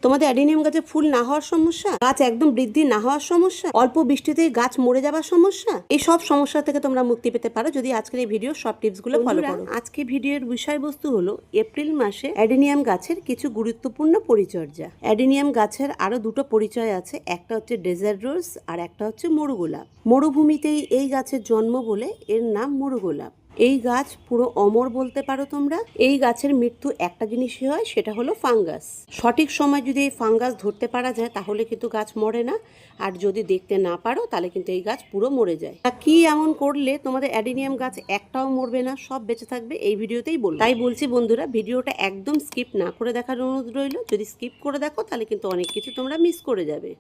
তোমাদের অ্যাডিনিয়াম গাছে ফুল না হওয়ার সমস্যা, গাছ একদম বৃদ্ধি না হওয়ার সমস্যা, অল্প বৃষ্টিতেই গাছ মরে যাওয়ার সমস্যা, এই সব সমস্যা থেকে তোমরা মুক্তি পেতে পারো যদি আজকের এই ভিডিও সব টিপসগুলো ফলো করো। আজকে ভিডিওর বিষয়বস্তু হলো এপ্রিল মাসে অ্যাডিনিয়াম গাছের কিছু গুরুত্বপূর্ণ পরিচর্যা। অ্যাডিনিয়াম গাছের আরো দুটো পরিচয় আছে, একটা হচ্ছে ডেজার্ট রোজ আর একটা হচ্ছে মরু গোলাপ। মরুভূমিতেই এই গাছের জন্ম বলে এর নাম মরু গোলাপ। এই গাছ পুরো অমর বলতে পারো তোমরা। এই গাছের মৃত্যু একটা জিনিসই হয়, সেটা হলো ফাঙ্গাস। সঠিক সময় যদি এই ফাঙ্গাস ধরতে পারা যায় তাহলে কিন্তু গাছ মরে না, আর যদি দেখতে না পারো তাহলে কিন্তু এই গাছ পুরো মরে যায়। তা কি এমন করলে তোমাদের অ্যাডিনিয়াম গাছ একটাও মরবে না, সব বেঁচে থাকবে, এই ভিডিওতেই বলবো। তাই বলছি বন্ধুরা, ভিডিওটা একদম স্কিপ না করে দেখার অনুরোধ রইল। যদি স্কিপ করে দেখো তাহলে কিন্তু অনেক কিছু তোমরা মিস করে যাবে।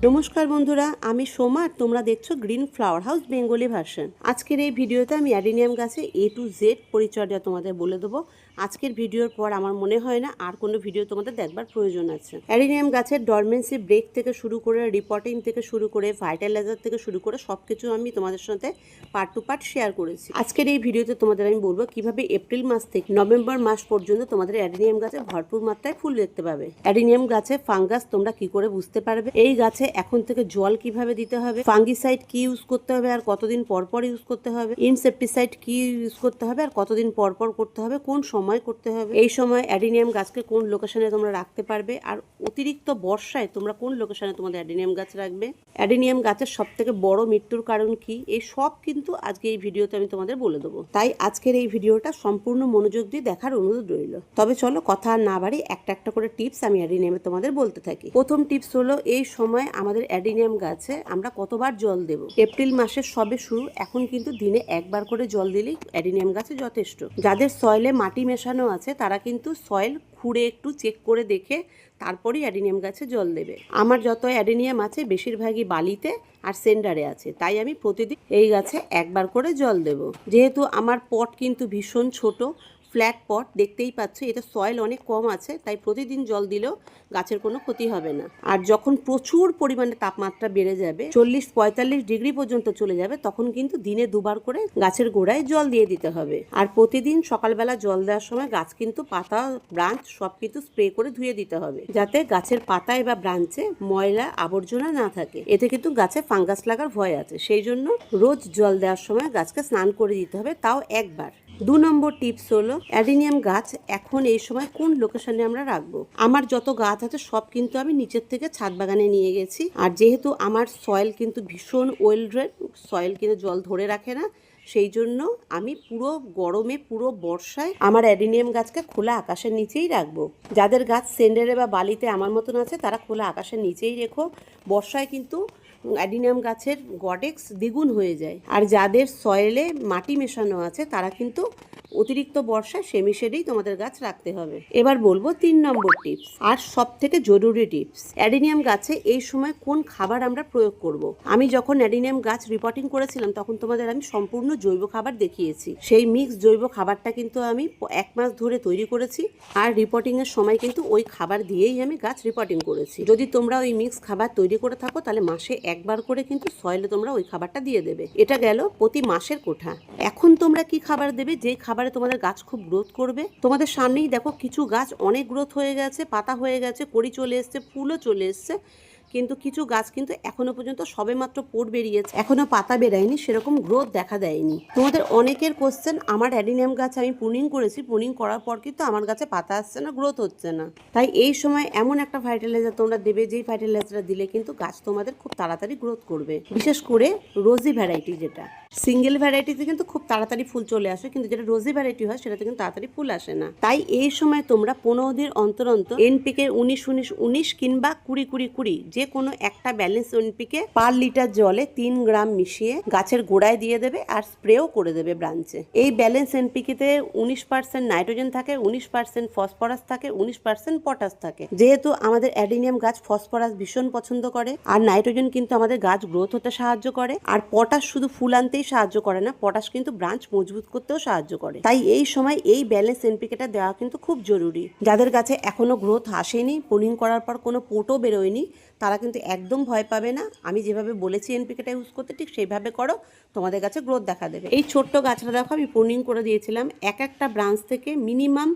নমস্কার বন্ধুরা, আমি সোমা আর তোমরা দেখছো green flower house Bengali version. আজকের এই ভিডিওতে আমি অ্যাডিনিয়াম গাছে A to Z পরিচর্যা তোমাদের বলে দেবো। আজকের ভিডিওর পর আমার মনে হয় না আর কোনো ভিডিও তোমাদের দেখবার প্রয়োজন আছে। অ্যাডিনিয়াম গাছের ডরমেন্সি ব্রেক থেকে শুরু করে রিপোর্টিং থেকে শুরু করে ফার্টিলাইজার থেকে শুরু করে সবকিছু আমি তোমাদের সাথে পার্ট টু পার্ট শেয়ার করেছি। আজকের এই ভিডিওতে তোমাদের আমি বলবো কিভাবে এপ্রিল মাস থেকে নভেম্বর মাস পর্যন্ত তোমাদের অ্যাডিনিয়াম গাছে ভরপুর মাত্রায় ফুল দেখতে পাবে। অ্যাডিনিয়াম গাছে ফাঙ্গাস তোমরা কি করে বুঝতে পারবে, এই গাছে এখন থেকে জল কিভাবে দিতে হবে, ফাঙ্গিসাইড কি ইউজ করতে হবে আর কতদিন পর পর ইউজ করতে হবে, ইনসেপটিসাইড কি ইউজ করতে হবে আর কতদিন পর পর করতে হবে, কোন সময় করতে হবে, এই সময় অ্যাডিনিয়াম গাছকে কোন লোকেশনে তোমরা রাখতে পারবে, আর অতিরিক্ত বর্ষায় তোমরা কোন লোকেশনে তোমাদের অ্যাডিনিয়াম গাছ রাখবে, অ্যাডিনিয়াম গাছের সব থেকে বড় মৃত্যুর কারণ কি, এই সব কিন্তু আজকে এই ভিডিওতে আমি তোমাদের বলে দেবো। তাই আজকের এই ভিডিওটা সম্পূর্ণ মনোযোগ দিয়ে দেখার অনুরোধ রইল। তবে চলো কথা আর না বাড়ি, একটা একটা করে টিপস আমি অ্যাডিনিয়ামে তোমাদের বলতে থাকি। প্রথম টিপস হলো, এই সময় আমাদের অ্যাডিনিয়াম গাছে আমরা কতবার জল দেব। এপ্রিল মাসের সবে শুরু, এখন কিন্তু দিনে একবার করে জল দিলেই অ্যাডিনিয়াম গাছে যথেষ্ট। যাদের সয়েলে মাটি মেশানো আছে তারা কিন্তু সয়েল খুঁড়ে একটু চেক করে দেখে তারপরেই অ্যাডিনিয়াম গাছে জল দেবে। আমার যত অ্যাডিনিয়াম আছে বেশিরভাগই বালিতে আর সেন্ডারে আছে, তাই আমি প্রতিদিন এই গাছে একবার করে জল দেব। যেহেতু আমার পট কিন্তু ভীষণ ছোট, ফ্ল্যাট পট, দেখতেই পাচ্ছ এটা সয়েল অনেক কম আছে, তাই প্রতিদিন জল দিলেও গাছের কোনো ক্ষতি হবে না। আর যখন প্রচুর পরিমাণে তাপমাত্রা বেড়ে যাবে, 40-45 ডিগ্রি পর্যন্ত চলে যাবে, তখন কিন্তু দিনে দুবার করে গাছের গোড়ায় জল দিয়ে দিতে হবে। আর প্রতিদিন সকালবেলা জল দেওয়ার সময় গাছ কিন্তু পাতা ব্রাঞ্চ সব কিন্তু স্প্রে করে ধুয়ে দিতে হবে, যাতে গাছের পাতায় বা ব্রাঞ্চে ময়লা আবর্জনা না থাকে। এতে কিন্তু গাছে ফাঙ্গাস লাগার ভয় আছে, সেই জন্য রোজ জল দেওয়ার সময় গাছকে স্নান করে দিতে হবে, তাও একবার। 2 নম্বর টিপস হলো, অ্যাডিনিয়াম গাছ এখন এই সময় কোন লোকেশনে আমরা রাখবো। আমার যত গাছ আছে সব কিন্তু আমি নিচের থেকে ছাদ বাগানে নিয়ে গেছি, আর যেহেতু আমার সয়েল কিন্তু ভীষণ ওয়েল ড্রেন, সয়েল কিন্তু জল ধরে রাখে না, সেই জন্য আমি পুরো গরমে পুরো বর্ষায় আমার অ্যাডিনিয়াম গাছকে খোলা আকাশের নিচেই রাখবো। যাদের গাছ সেন্ডারে বা বালিতে আমার মতন আছে তারা খোলা আকাশের নিচেই রেখো, বর্ষায় কিন্তু অ্যাডিনিয়াম গাছের গডেক্স দ্বিগুণ হয়ে যায়। আর যাদের সয়েলে মাটি মেশানো আছে তারা কিন্তু অতিরিক্ত বর্ষায় সেমি শেডেই তোমাদের গাছ রাখতে হবে। এবার বলবো 3 নম্বর টিপস, আর সব থেকে জরুরি টিপস, অ্যাডিনিয়াম গাছে এই সময় কোন খাবার আমরা প্রয়োগ করব। আমি যখন অ্যাডিনিয়াম গাছ রিপোর্টিং করেছিলাম তখন তোমাদের আমি সম্পূর্ণ জৈব খাবার দেখিয়েছি। সেই মিক্স জৈব খাবারটা কিন্তু আমি 1 মাস ধরে তৈরি করেছি, আর রিপোর্টিং এর সময় কিন্তু ওই খাবার দিয়েই আমি গাছ রিপোর্টিং করেছি। যদি তোমরা ওই মিক্স খাবার তৈরি করে থাকো তাহলে মাসে একবার করে কিন্তু সয়েলে তোমরা ওই খাবারটা দিয়ে দেবে। এটা গেল প্রতি মাসের কোঠা। এখন তোমরা কি খাবার দেবে, যে খাবারে তোমাদের গাছ খুব গ্রোথ করবে। তোমাদের সামনেই দেখো কিছু গাছ অনেক গ্রোথ হয়ে গেছে, পাতা হয়ে গেছে, কড়ি চলে এসছে, ফুলও চলে এসছে, কিন্তু কিছু গাছ কিন্তু এখনো পর্যন্ত সবেমাত্র পোট বেরিয়েছে, এখনো পাতা বেরায়নি, সেরকম গ্রোথ দেখা দেয়নি। তোমাদের অনেকের কোশ্চেন, আমার অ্যাডিনিয়াম গাছ আমি প্রুনিং করেছি, প্রুনিং করার পর কিন্তু আমার গাছে পাতা আসছে না, গ্রোথ হচ্ছে না। তাই এই সময় এমন একটা ফার্টিলাইজার তোমরা দেবে, যেই ফার্টিলাইজারটা দিলে কিন্তু গাছ তোমাদের খুব তাড়াতাড়ি গ্রোথ করবে। বিশেষ করে রোজি ভ্যারাইটি, যেটা সিঙ্গেল ভ্যারাইটিতে কিন্তু খুব তাড়াতাড়ি ফুল চলে আসে, কিন্তু যেটা রোজি ভ্যারাইটি হয় সেটাতে কিন্তু তাড়াতাড়ি ফুল আসে না। তাই এই সময় তোমরা 15 দিন অন্তর অন্তর এনপিকে 19-19-19 কিংবা 20-20-20 যে কোনো একটা ব্যালেন্স এনপিকে পার লিটার জলে 3 গ্রাম মিশিয়ে গাছের গোড়ায় দিয়ে দেবে, আর স্প্রেও করে দেবে ব্রাঞ্চে। এই ব্যালেন্স এনপিকেতে 19% নাইট্রোজেন থাকে, 19% ফসফরাস থাকে, 19% পটাশ থাকে। যেহেতু আমাদের অ্যাডিনিয়াম গাছ ফসফরাস ভীষণ পছন্দ করে, আর নাইট্রোজেন কিন্তু আমাদের গাছ গ্রোথ হতে সাহায্য করে, আর পটাশ শুধু ফুল আনতেই সাহায্য করে না, পটাশ কিন্তু ব্রাঞ্চ মজবুত করতেও সাহায্য করে। তাই এই সময় এই ব্যালেন্স এনপিকেটা দেওয়া কিন্তু খুব জরুরি। যাদের গাছে এখনো গ্রোথ আসেনি, প্রুনিং করার পর কোনো পোটও বেরোয়নি, তারা কিন্তু একদম ভয় পাবে না। আমি যেভাবে বলেছি এনপিকেটা ইউজ করতে ঠিক সেইভাবে করো, তোমাদের গাছে গ্রোথ দেখা দেবে। এই ছোট্ট গাছটা দেখো আমি প্রুনিং করে দিয়েছিলাম, এক একটা ব্রাঞ্চ থেকে মিনিমাম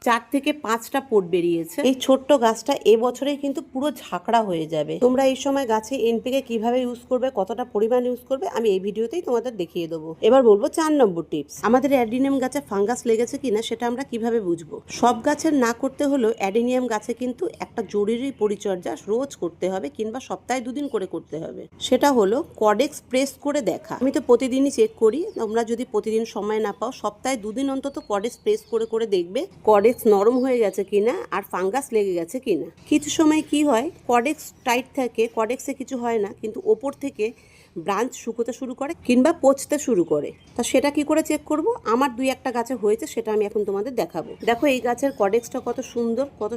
4 থেকে 5টা পোট বেরিয়েছে। এই ছোট্ট গাছটা এবছরেই কিন্তু পুরো ঝাঁকড়া হয়ে যাবে। তোমরা এই সময় গাছে এনপিকে কিভাবে ইউজ করবে, কতটা পরিমাণ ইউজ করবে, আমি এই ভিডিওতেই তোমাদের দেখিয়ে দেবো। এবার বলবো 4 নম্বর টিপস। আমাদের অ্যাডিনিয়াম গাছে ফাঙ্গাস লেগেছে কিনা সেটা আমরা কিভাবে বুঝবো। সব গাছের না করতে হলেও অ্যাডিনিয়াম গাছে কিন্তু একটা জরুরি পরিচর্যা রোজ করতে হবে, কিংবা সপ্তাহে 2 দিন করে করতে হবে। সেটা হলো কডেক্স প্রেস করে দেখা। আমি তো প্রতিদিনই চেক করি, তোমরা যদি প্রতিদিন সময় না পাও সপ্তাহে 2 দিন অন্তত কডেক্স প্রেস করে করে দেখবে কডেক্স নরম হয়ে গেছে কিনা আর ফাঙ্গাস লেগে গেছে কিনা। কিছু সময় কি হয়, কডেক্স টাইট থাকে, কডেক্সে কিছু হয় না, কিন্তু ওপর থেকে ব্রাঞ্চ শুকোতে শুরু করে কিংবা পচতে শুরু করে। তা সেটা কি করে চেক করব? আমার 2-1টা গাছে হয়েছে, সেটা আমি এখন তোমাদের দেখাবো। দেখো এই গাছের কডেক্সটা কত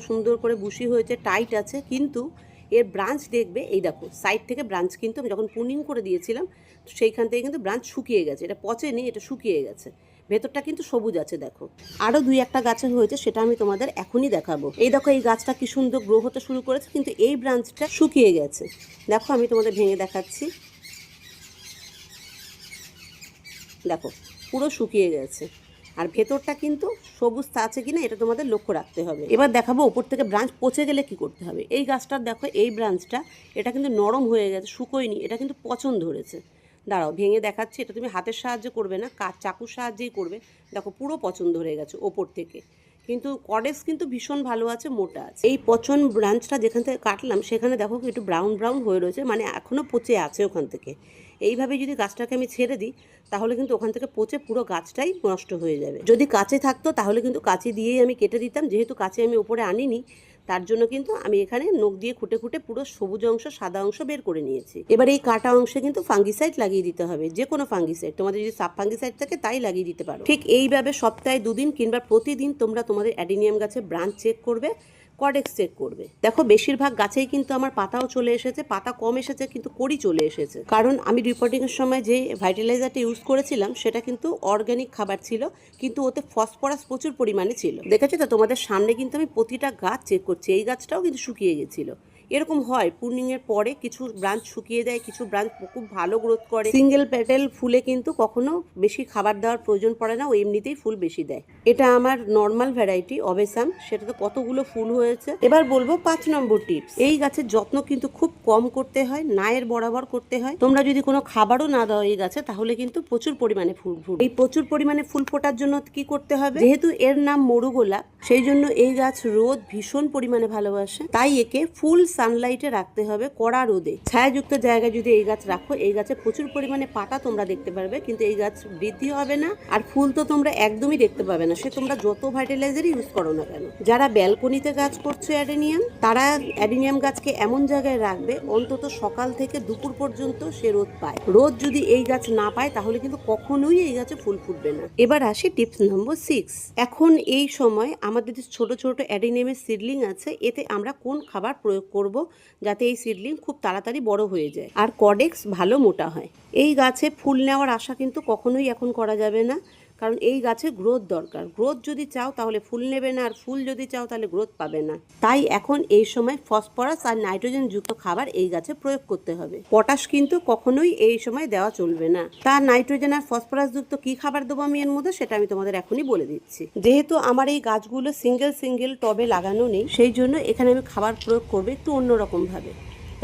সুন্দর করে বুশি হয়েছে, টাইট আছে, কিন্তু এর ব্রাঞ্চ দেখবে এই দেখো সাইড থেকে ব্রাঞ্চ কিন্তু আমি যখন পুনিং করে দিয়েছিলাম সেইখান থেকে কিন্তু ব্রাঞ্চ শুকিয়ে গেছে। এটা পচেনি, এটা শুকিয়ে গেছে, ভেতরটা কিন্তু সবুজ আছে। দেখো আরও 2-1টা গাছের হয়েছে, সেটা আমি তোমাদের এখনই দেখাবো। এই দেখো এই গাছটা কি সুন্দর গ্রো হতে শুরু করেছে, কিন্তু এই ব্রাঞ্চটা শুকিয়ে গেছে। দেখো আমি তোমাদের ভেঙে দেখাচ্ছি, দেখো পুরো শুকিয়ে গেছে, আর ভেতরটা কিন্তু সবুজ আছে কিনা এটা তোমাদের লক্ষ্য রাখতে হবে। এবার দেখাবো ওপর থেকে ব্রাঞ্চ পচে গেলে কি করতে হবে। এই গাছটার দেখো এই ব্রাঞ্চটা এটা কিন্তু নরম হয়ে গেছে, শুকোয়নি, এটা কিন্তু পচন ধরেছে। দাঁড়াও ভেঙে দেখাচ্ছি, এটা তুমি হাতের সাহায্যে করবে না, চাকুর সাহায্যেই করবে। দেখো পুরো পচন ধরে গেছে ওপর থেকে, কিন্তু কডেক্স কিন্তু ভীষণ ভালো আছে, মোটা আছে। এই পচন ব্রাঞ্চটা যেখান থেকে কাটলাম সেখানে দেখো একটু ব্রাউন ব্রাউন হয়ে রয়েছে, মানে এখনও পচে আছে ওখান থেকে। এইভাবে যদি গাছটাকে আমি ছেড়ে দিই তাহলে কিন্তু ওখান থেকে পচে পুরো গাছটাই নষ্ট হয়ে যাবে। যদি কাঁচি থাকতো তাহলে কিন্তু কাঁচি দিয়েই আমি কেটে দিতাম, যেহেতু কাঁচি আমি ওপরে আনিনি তার জন্য কিন্তু আমি এখানে নখ দিয়ে খুঁটে খুঁটে পুরো সবুজ অংশ সাদা অংশ বের করে নিয়েছি। এবার এই কাটা অংশে কিন্তু ফাঙ্গিসাইড লাগিয়ে দিতে হবে, যে কোনো ফাঙ্গিসাইড, তোমাদের যদি সাব ফাঙ্গিসাইড থাকে তাই লাগিয়ে দিতে পারো। ঠিক এইভাবে সপ্তাহে 2 দিন কিংবা প্রতিদিন তোমরা তোমাদের অ্যাডিনিয়াম গাছে ব্রাঞ্চ চেক করবে, কডেক্স চেক করবে। দেখো বেশিরভাগ গাছেই কিন্তু আমার পাতাও চলে এসেছে, পাতা কম এসেছে কিন্তু কড়ি চলে এসেছে, কারণ আমি রিপোর্টিংয়ের সময় যে ভাইটালাইজারটা ইউজ করেছিলাম সেটা কিন্তু অর্গ্যানিক খাবার ছিল, কিন্তু ওতে ফসফরাস প্রচুর পরিমাণে ছিল। দেখেছো তো তোমাদের সামনে কিন্তু আমি প্রতিটা গাছ চেক করছি। এই গাছটাও কিন্তু শুকিয়ে গেছিলো। এরকম হয় প্রুনিংয়ের পরে কিছু ব্রাঞ্চ শুকিয়ে দেয়, কিছু ব্রাঞ্চ খুব ভালো গ্রোথ করে। সিঙ্গেল পেটেল ফুলে কিন্তু কখনো বেশি খাবার দেওয়ার প্রয়োজন পড়ে না, ও এমনিতেই ফুল বেশি দেয়। এটা আমার নর্মাল ভ্যারাইটি অবেসাম, সেটাতে কতগুলো ফুল হয়েছে। এবার বলবো 5 নম্বর টিপস। এই গাছের যত্ন কিন্তু খুব কম করতে হয়, নায়ের বরাবর করতে হয়। তোমরা যদি কোনো খাবারও না দাও এই গাছে তাহলে কিন্তু প্রচুর পরিমাণে ফুল ফুটবে। এই প্রচুর পরিমাণে ফুল ফোটার জন্য কি করতে হবে, যেহেতু এর নাম মরুগোলাপ সেই জন্য এই গাছ রোদ ভীষণ পরিমাণে ভালোবাসে, তাই একে ফুল সানলাইটে রাখতে হবে, কড়া রোদে। ছায়াযুক্ত জায়গায় যদি এই গাছ রাখো এই গাছে প্রচুর পরিমাণে পাতা তোমরা দেখতে পারবে, কিন্তু এই গাছ বৃদ্ধি হবে না, আর ফুল তো তোমরা একদমই দেখতে পাবে না, সে তোমরা যত ভার্টিলাইজারই ইউজ করো না কেন। যারা ব্যালকনিতে গাছ করছো অ্যাডেনিয়াম, তারা অ্যাডেনিয়াম গাছকে এমন জায়গায় রাখবে অন্তত সকাল থেকে দুপুর পর্যন্ত সে রোদ পায়। রোদ যদি এই গাছ না পায় তাহলে কিন্তু কখনোই এই গাছে ফুল ফুটবে না। এবার আসি টিপস নম্বর 6। এখন এই সময় আমাদের যে ছোট ছোট অ্যাডেনিয়ামের সিডলিং আছে, এতে আমরা কোন খাবার প্রয়োগ করব যাতে এই সিডলিং খুব তাড়াতাড়ি বড় হয়ে যায় আর কডেক্স ভালো মোটা হয়। এই গাছে ফুল নেওয়ার আশা কিন্তু কখনোই এখন করা যাবে না, কারণ এই গাছে গ্রোথ দরকার। গ্রোথ যদি চাও তাহলে ফুল নেবে না, আর ফুল যদি চাও তাহলে গ্রোথ পাবে না। তাই এখন এই সময় ফসফরাস আর নাইট্রোজেন যুক্ত খাবার এই গাছে প্রয়োগ করতে হবে। পটাশ কিন্তু কখনোই এই সময় দেওয়া চলবে না। তার নাইট্রোজেন আর ফসফরাস যুক্ত কি খাবার দেবো আমি এর মধ্যে সেটা আমি তোমাদের এখনই বলে দিচ্ছি। যেহেতু আমার এই গাছগুলো সিঙ্গেল টবে লাগানো নেই, সেই জন্য এখানে আমি খাবার প্রয়োগ করবো একটু অন্যরকম ভাবে।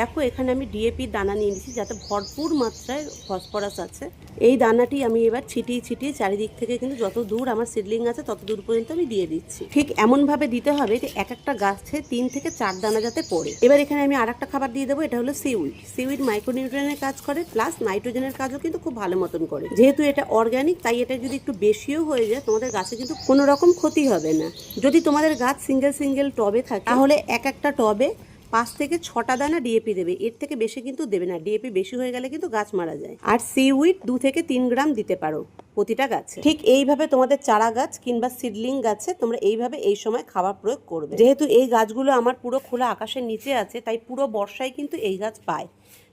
দেখো এখানে আমি ডিএপির দানা নিয়ে নিচ্ছি, যাতে ভরপুর মাত্রায় ফসফরাস আছে। এই দানাটি আমি এবার ছিটিয়ে চারিদিক থেকে কিন্তু যত দূর আমার সিডলিং আছে তত দূর পর্যন্ত আমি দিয়ে দিচ্ছি। ঠিক এমনভাবে দিতে হবে যে এক একটা গাছে 3 থেকে 4 দানা যাতে পড়ে। এবার এখানে আমি আর একটা খাবার দিয়ে দেবো, এটা হলো সিউইড। সিউইড মাইক্রোনিউট্রিয়েন্টের কাজ করে, প্লাস নাইট্রোজেনের কাজও কিন্তু খুব ভালো মতন করে। যেহেতু এটা অর্গ্যানিক তাই এটা যদি একটু বেশিও হয়ে যায় তোমাদের গাছে কিন্তু কোনো রকম ক্ষতি হবে না। যদি তোমাদের গাছ সিঙ্গেল টবে থাকে তাহলে এক একটা টবে 5 থেকে 6টা দানা ডিএপি দেবে, এর থেকে বেশি কিন্তু দেবে না। ডিএপি বেশি হয়ে গেলে কিন্তু গাছ মারা যায়। আর সিউইড 2 থেকে 3 গ্রাম দিতে পারো প্রতিটা গাছে। ঠিক এইভাবে তোমাদের চারা গাছ কিংবা সিডলিং গাছে তোমরা এইভাবে এই সময় খাবার প্রয়োগ করবে। যেহেতু এই গাছগুলো আমার পুরো খোলা আকাশের নিচে আছে, তাই পুরো বর্ষায় কিন্তু এই গাছ পায়।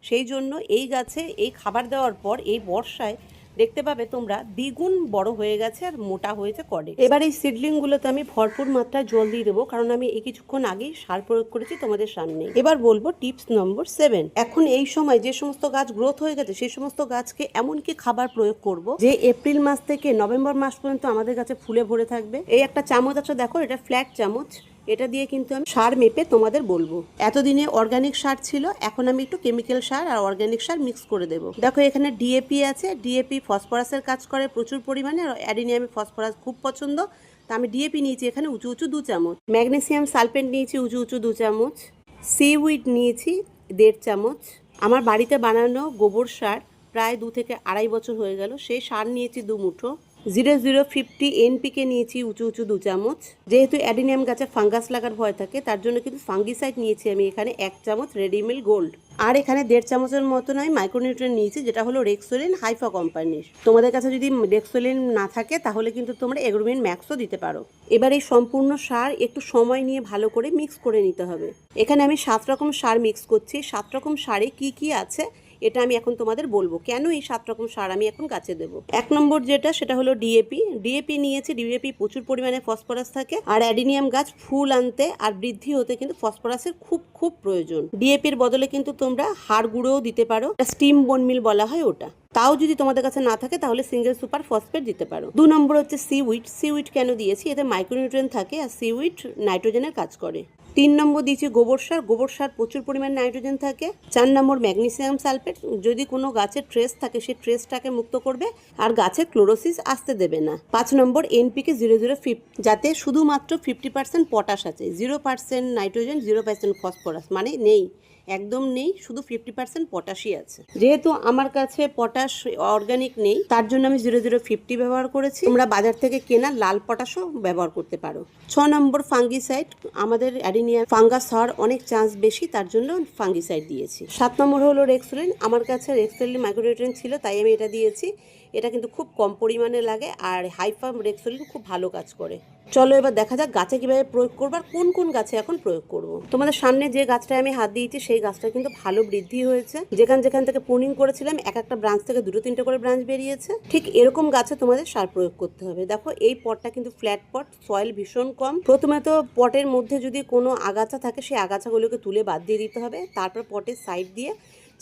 সেই জন্য এই গাছে এই খাবার দেওয়ার পর এই বর্ষায় দেখতে পাবে তোমরা দ্বিগুণ বড় হয়ে গেছে আর মোটা হয়েছে কড়ে। এবার এই সিডলিংগুলোতে আমি ভরপুর মাত্রায় জল দিয়ে দেবো, কারণ আমি এই কিছুক্ষণ আগেই সার প্রয়োগ করেছি তোমাদের সামনে। এবার বলবো টিপস নম্বর 7। এখন এই সময় যে সমস্ত গাছ গ্রোথ হয়ে গেছে সেই সমস্ত গাছকে এমন কি খাবার প্রয়োগ করব যে এপ্রিল মাস থেকে নভেম্বর মাস পর্যন্ত আমাদের কাছে ফুলে ভরে থাকবে। এই একটা চামচ আছে, দেখো এটা ফ্ল্যাট চামচ, এটা দিয়ে কিন্তু আমি সার মেপে তোমাদের বলবো। এতদিনে অর্গানিক সার ছিল, এখন আমি একটু কেমিক্যাল সার আর অর্গানিক সার মিক্স করে দেবো। দেখো এখানে ডিএপি আছে, ডিএপি ফসফরাসের কাজ করে প্রচুর পরিমাণে, আর অ্যাডিনিয়ামে ফসফরাস খুব পছন্দ, তা আমি ডিএপি নিয়েছি এখানে উঁচু উঁচু 2 চামচ, ম্যাগনেসিয়াম সালফেট নিয়েছি উঁচু উঁচু 2 চামচ, সিউইড নিয়েছি 1.5 চামচ। আমার বাড়িতে বানানো গোবর সার প্রায় 2 থেকে 2.5 বছর হয়ে গেল, সেই সার নিয়েছি 2 মুঠো। 0050 এনপিকে নিয়েছি উঁচু উঁচু 2 চামচ। যেহেতু অ্যাডিনিয়াম গাছে ফাঙ্গাস লাগার ভয় থাকে তার জন্য কিন্তু ফাঙ্গিসাইড নিয়েছি আমি এখানে 1 চামচ রেডিমেল গোল্ড। আর এখানে 1.5 চামচের মতন আমি মাইক্রোনিউট্রিয়েন্ট নিয়েছি, যেটা হলো রেক্সোলিন হাইফা কোম্পানির। তোমাদের কাছে যদি রেক্সোলিন না থাকে তাহলে কিন্তু তোমরা এগ্রোমিন ম্যাক্সও দিতে পারো। এবার এই সম্পূর্ণ সার একটু সময় নিয়ে ভালো করে মিক্স করে নিতে হবে। এখানে আমি 7 রকম সার মিক্স করছি। 7 রকম সারে কি কি আছে এটা আমি এখন তোমাদের বলবো, কেন এই 7 রকম সার আমি এখন গাছে দেবো। 1 নম্বর যেটা সেটা হলো ডিএপি। ডিএপি নিয়েছি, ডিএপি প্রচুর পরিমাণে ফসফরাস থাকে, আর অ্যাডিনিয়াম গাছ ফুল আনতে আর বৃদ্ধি হতে কিন্তু ফসফরাসের খুব খুব প্রয়োজন। ডিএপির বদলে কিন্তু তোমরা হাড় গুঁড়োও দিতে পারো, স্টিম বোন মিল বলা হয় ওটা। তাও যদি তোমাদের কাছে না থাকে তাহলে সিঙ্গেল সুপার ফসফেট দিতে পারো। 2 নম্বর হচ্ছে সিউইড। সিউইড কেন দিয়েছি, এতে মাইক্রোনিউট্রিয়েন্ট থাকে আর সিউইড নাইট্রোজেনের কাজ করে। 3 নম্বর দিয়েছি গোবর সার। গোবর সার প্রচুর পরিমাণে নাইট্রোজেন থাকে। 4 নম্বর ম্যাগনেসিয়াম সালফেট। যদি কোনো গাছের ট্রেস থাকে সেই ট্রেসটাকে মুক্ত করবে আর গাছের ক্লোরোসিস আসতে দেবে না। 5 নম্বর এনপিকে 0050, যাতে শুধুমাত্র 50% পটাশ আছে, 0% নাইট্রোজেন, 0% ফসফরাস, মানে নেই, একদম নেই, শুধু 50% পটাশই আছে। যেহেতু আমার কাছে পটাশ অর্গানিক নেই তার জন্য আমি 0050 ব্যবহার করেছি। তোমরা বাজার থেকে কেনা লাল পটাশও ব্যবহার করতে পারো। 6 নম্বর ফাঙ্গিসাইড। আমাদের অ্যাডিনিয়াম ফাঙ্গাস হওয়ার অনেক চান্স বেশি, তার জন্য ফাঙ্গিসাইড দিয়েছি। 7 নম্বর হলো রেক্সোলিন। আমার কাছে রেক্সোলিন মাইক্রোনিউট্রিয়েন্ট ছিল তাই আমি এটা দিয়েছি। এটা কিন্তু খুব কম পরিমাণে লাগে আর হাইফা রেক্সোলিন খুব ভালো কাজ করে। চলো এবার দেখা যাক গাছে কিভাবে প্রয়োগ করবো আর কোন কোন গাছে এখন প্রয়োগ করব। তোমাদের সামনে যে গাছটায় আমি হাত দিয়েছি সেই গাছটা কিন্তু ভালো বৃদ্ধি হয়েছে। যেখান থেকে প্রুনিং করেছিলাম এক একটা ব্রাঞ্চ থেকে 2-3টে করে ব্রাঞ্চ বেরিয়েছে। ঠিক এরকম গাছে তোমাদের সার প্রয়োগ করতে হবে। দেখো এই পটটা কিন্তু ফ্ল্যাট পট, সয়েল ভীষণ কম। প্রথমে তো পটের মধ্যে যদি কোনো আগাছা থাকে সেই আগাছাগুলোকে তুলে বাদ দিয়ে দিতে হবে। তারপর পটের সাইড দিয়ে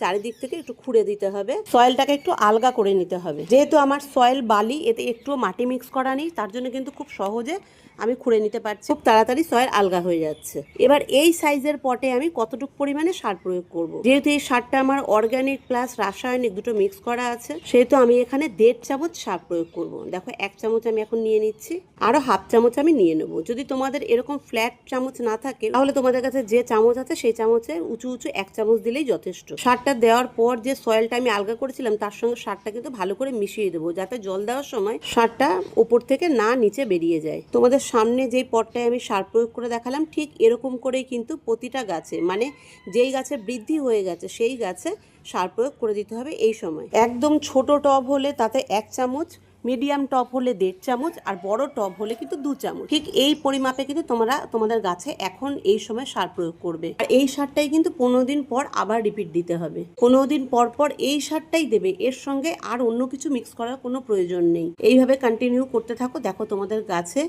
চারিদিক থেকে একটু খুঁড়ে দিতে হবে, সয়েলটাকে একটু আলগা করে নিতে হবে। যেহেতু আমার সয়েল বালি, এতে একটু মাটি মিক্স করা নেই, তার জন্য কিন্তু খুব সহজে আমি খুঁড়ে নিতে পারছি, খুব তাড়াতাড়ি সয়েল আলগা হয়ে যাচ্ছে। এবার এই সাইজের পটে আমি কতটুকু পরিমাণে সার প্রয়োগ করব। যেহেতু এই সারটা আমার অর্গানিক প্লাস রাসায়নিক দুটো মিক্স করা আছে, সেহেতু আমি এখানে 1.5 চামচ সার প্রয়োগ করব। দেখো 1 চামচ আমি এখন নিয়ে নিচ্ছি, আরো হাফ চামচ আমি নিয়ে নেবো। যদি তোমাদের এরকম ফ্ল্যাট চামচ না থাকে তাহলে তোমাদের কাছে যে চামচ আছে সেই চামচের উঁচু উঁচু 1 চামচ দিলেই যথেষ্ট। সারটা দেওয়ার পর যে সয়েলটা আমি আলগা করেছিলাম তার সঙ্গে সারটা কিন্তু ভালো করে মিশিয়ে দেবো, যাতে জল দেওয়ার সময় সারটা উপর থেকে না নিচে বেরিয়ে যায়। তোমাদের সামনে যেই পটটায় আমি সার প্রয়োগ করে দেখালাম ঠিক এরকম করেই কিন্তু প্রতিটা গাছে, মানে যেই গাছে বৃদ্ধি হয়ে গেছে সেই গাছে সার প্রয়োগ করে দিতে হবে এই সময়। একদম ছোট টব হলে তাতে 1 চামচ, মিডিয়াম টব হলে 1.5 চামচ, আর বড় টব হলে কিন্তু 2 চামচ। ঠিক এই পরিমাপে কিন্তু তোমরা তোমাদের গাছে এখন এই সময় সার প্রয়োগ করবে। আর এই সারটাই কিন্তু 15 দিন পর আবার রিপিট দিতে হবে। 15 দিন পর পর এই সারটাই দেবে, এর সঙ্গে আর অন্য কিছু মিক্স করার কোনো প্রয়োজন নেই। এইভাবে কন্টিনিউ করতে থাকো, দেখো তোমাদের গাছে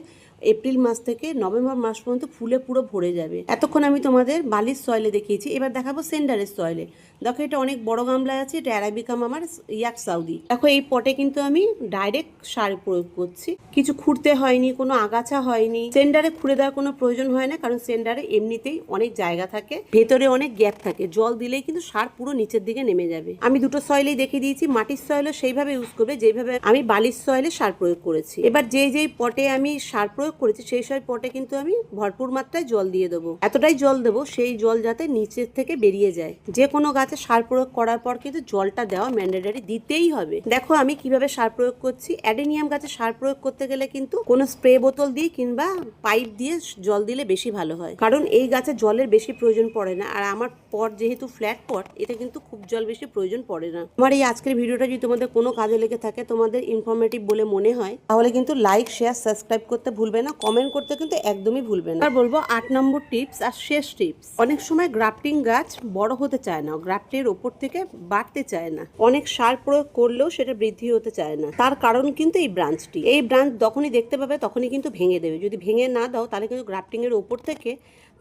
এপ্রিল মাস থেকে নভেম্বর মাস পর্যন্ত ফুলে পুরো ভরে যাবে। এতক্ষণ আমি তোমাদের বালির সয়েলে দেখিয়েছি, এবার দেখাবো সেন্ডারের সয়েলে। দেখো এটা অনেক বড় গামলায় আছে, এটা অ্যারাবিকাম আমার ইয়াক সাউদি। দেখো এই পটে কিন্তু আমি ডাইরেক্ট সার প্রয়োগ করছি, কিছু খুঁড়তে হয়নি, কোনো আগাছা হয়নি। সেন্ডারে খুঁড়ে দেওয়ার কোনো প্রয়োজন হয় না, কারণ সেন্ডারে এমনিতেই অনেক জায়গা থাকে, ভেতরে অনেক গ্যাপ থাকে, জল দিলেই কিন্তু সার পুরো নিচের দিকে নেমে যাবে। আমি দুটো সয়েলেই দেখিয়ে দিয়েছি। মাটির সয়েলও সেইভাবে ইউজ করবে যেভাবে আমি বালির সয়েলে সার প্রয়োগ করেছি। এবার যেই পটে আমি সার প্রয়োগ করেছি সেই সব পটে কিন্তু আমি ভরপুর মাত্রায় জল দিয়ে দেবো। এতটাই জল দেবো সেই জল যাতে নিচের থেকে বেরিয়ে যায়। যে কোনো গাছে সার প্রয়োগ করার পর কিন্তু জলটা দেওয়া ম্যান্ডেটরি, দিতেই হবে। দেখো আমি কিভাবে সার প্রয়োগ করছি। অ্যাডেনিয়াম গাছে সার প্রয়োগ করতে গেলে কিন্তু কোনো স্প্রে বোতল দিয়ে কিংবা পাইপ দিয়ে জল দিলে বেশি ভালো হয়, কারণ এই গাছে জলের বেশি প্রয়োজন পড়ে না। আর আমার পট যেহেতু ফ্ল্যাট পট, এটা কিন্তু খুব জল বেশি প্রয়োজন পড়ে না। আমার এই আজকের ভিডিওটা যদি তোমাদের কোনো কাজে লেগে থাকে, তোমাদের ইনফরমেটিভ বলে মনে হয়, তাহলে কিন্তু লাইক শেয়ার সাবস্ক্রাইব করতে ভুলবে না, কমেন্ট করতে কিন্তু একদমই ভুলবে না। আর বলবো 8 নম্বর টিপস আর শেষ টিপস। অনেক সময় গ্রাফটিং গাছ বড় হতে চায় না, গ্রাফটের ওপর থেকে বাড়তে চায় না, অনেক সার প্রয়োগ করলেও সেটা বৃদ্ধি হতে চায় না। তার কারণ কিন্তু এই ব্রাঞ্চটি। এই ব্রাঞ্চ যখনই দেখতে পাবে তখনই কিন্তু ভেঙে দেবে। যদি ভেঙে না দাও তাহলে কিন্তু গ্রাফটিং এর ওপর থেকে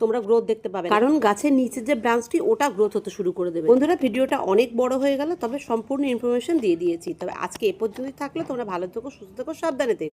তোমরা গ্রোথ দেখতে পাবে, কারণ গাছের নিচের যে ব্রাঞ্চটি ওটা গ্রোথ হতে শুরু করে দেবে। বন্ধুরা, ভিডিওটা অনেক বড় হয়ে গেল, তবে সম্পূর্ণ ইনফরমেশন দিয়ে দিয়েছি। তবে আজকে এ পর্যন্তই থাকলে তোমরা ভালো থেকো, সুস্থ থেকো, সাবধানে থেকো।